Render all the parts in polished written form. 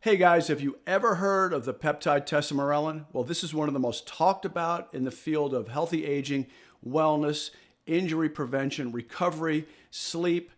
Hey guys, have you ever heard of the peptide Tesamorelin? Well, this is one of the most talked about in the field of healthy aging, wellness, injury prevention, recovery, sleep.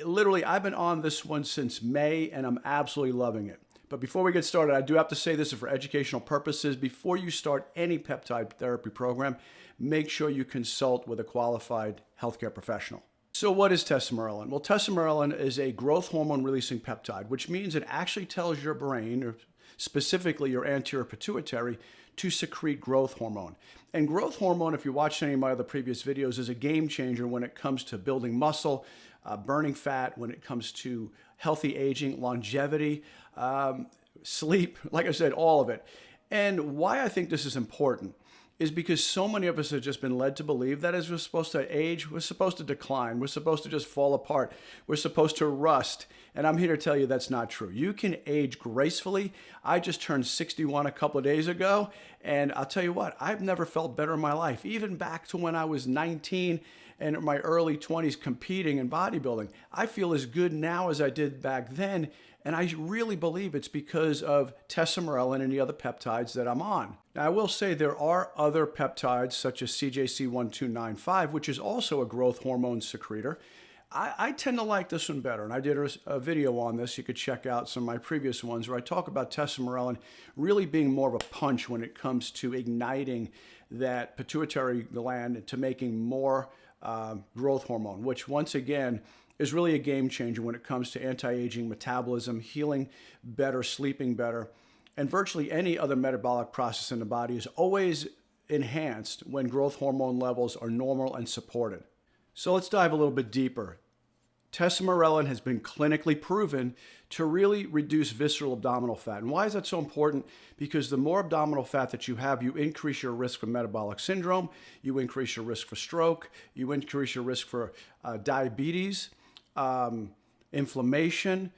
Literally, I've been on this one since May and I'm absolutely loving it. But before we get started, I do have to say this is for educational purposes. Before you start any peptide therapy program, make sure you consult with a qualified healthcare professional. So what is tesamorelin? Well, tesamorelin is a growth hormone releasing peptide, which means it actually tells your brain, or specifically your anterior pituitary, to secrete growth hormone. And growth hormone, if you watched any of my other previous videos, is a game changer when it comes to building muscle, burning fat, when it comes to healthy aging, longevity, sleep, like I said, all of it. And why I think this is important is because so many of us have just been led to believe that as we're supposed to age, we're supposed to decline, we're supposed to just fall apart, we're supposed to rust. And I'm here to tell you that's not true. You can age gracefully. I just turned 61 a couple of days ago, and I'll tell you what, I've never felt better in my life, even back to when I was 19 and in my early 20s competing in bodybuilding. I feel as good now as I did back then, and I really believe it's because of tesamorelin and the other peptides that I'm on. Now, I will say there are other peptides such as CJC1295, which is also a growth hormone secretor. I tend to like this one better, and I did a video on this. You could check out some of my previous ones where I talk about tesamorelin really being more of a punch when it comes to igniting that pituitary gland to making more growth hormone, which once again is really a game changer when it comes to anti-aging, metabolism, healing better, sleeping better, and virtually any other metabolic process in the body is always enhanced when growth hormone levels are normal and supported. So let's dive a little bit deeper. Tesamorelin has been clinically proven to really reduce visceral abdominal fat. And why is that so important? Because the more abdominal fat that you have, you increase your risk for metabolic syndrome, you increase your risk for stroke, you increase your risk for diabetes, inflammation,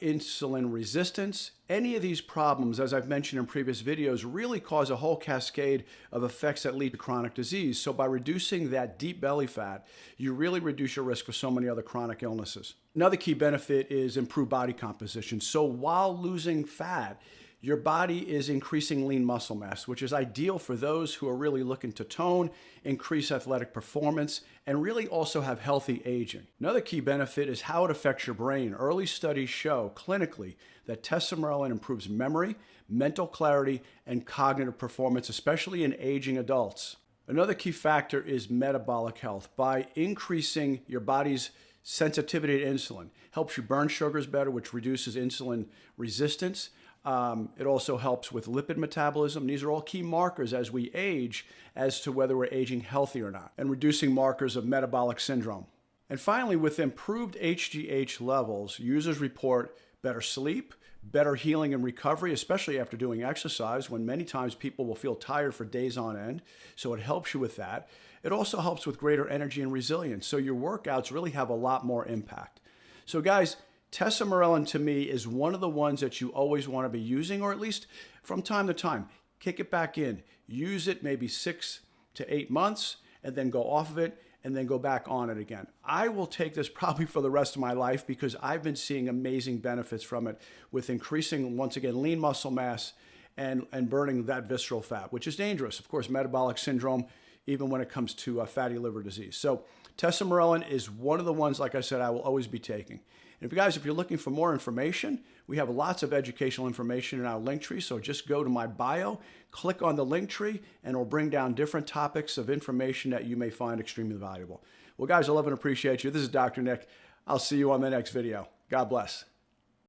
insulin resistance. Any of these problems, as I've mentioned in previous videos, really cause a whole cascade of effects that lead to chronic disease. So by reducing that deep belly fat, you really reduce your risk for so many other chronic illnesses. Another key benefit is improved body composition. So while losing fat, your body is increasing lean muscle mass, which is ideal for those who are really looking to tone, increase athletic performance, and really also have healthy aging. Another key benefit is how it affects your brain. Early studies show clinically that tesamorelin improves memory, mental clarity, and cognitive performance, especially in aging adults. Another key factor is metabolic health. By increasing your body's sensitivity to insulin, helps you burn sugars better, which reduces insulin resistance. It also helps with lipid metabolism. These are all key markers as we age as to whether we're aging healthy or not, and reducing markers of metabolic syndrome. And finally, with improved HGH levels, users report better sleep, better healing and recovery, especially after doing exercise, when many times people will feel tired for days on end. So it helps you with that. It also helps with greater energy and resilience. So your workouts really have a lot more impact. So guys, tesamorelin to me is one of the ones that you always want to be using, or at least from time to time. Kick it back in. Use it maybe 6 to 8 months and then go off of it and then go back on it again. I will take this probably for the rest of my life because I've been seeing amazing benefits from it with increasing, once again, lean muscle mass and burning that visceral fat, which is dangerous. Of course, metabolic syndrome, even when it comes to fatty liver disease. So tesamorelin is one of the ones, like I said, I will always be taking. And if you're looking for more information, we have lots of educational information in our link tree. So just go to my bio, click on the link tree, and it'll bring down different topics of information that you may find extremely valuable. Well, guys, I love and appreciate you. This is Dr. Nick. I'll see you on the next video. God bless.